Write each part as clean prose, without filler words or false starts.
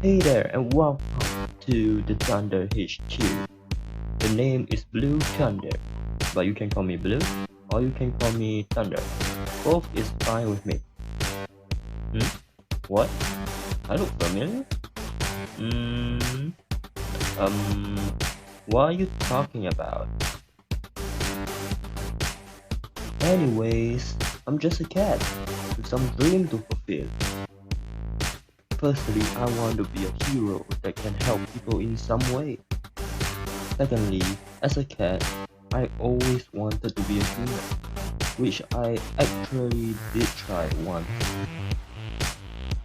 Hey there and welcome to the Thunder HQ. The name is Blue Thunder, but you can call me Blue or you can call me Thunder. Both is fine with me. What? I look familiar? Hmm. What are you talking about? Anyways, I'm just a cat with some dream to fulfill. Firstly, I want to be a hero that can help people in some way. Secondly, as a cat, I always wanted to be a human, which I actually did try once.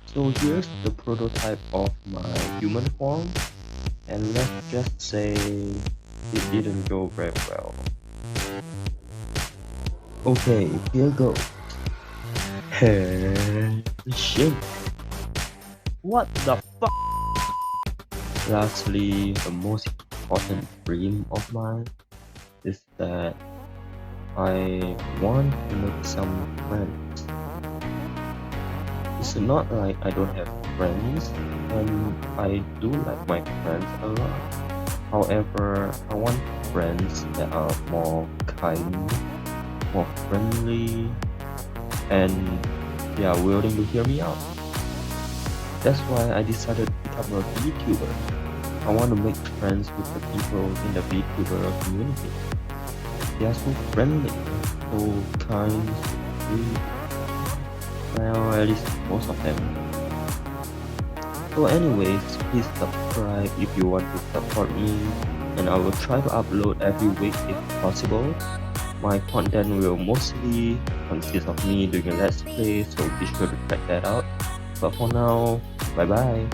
So here's the prototype of my human form, and let's just say it didn't go very well. Okay, here goes. Shit. What the fuck? Lastly, the most important dream of mine is that I want to make some friends. It's not like I don't have friends, and I do like my friends a lot. However, I want friends that are more kind, more friendly, and they are willing to hear me out. That's why I decided to become a Vtuber. I want to make friends with the people in the Vtuber community. They are so friendly, so kind, so sweet. Well, at least most of them. So anyways, please subscribe if you want to support me, and I will try to upload every week if possible. My content will mostly consist of me doing a let's play, so be sure to check that out. But for now, bye bye.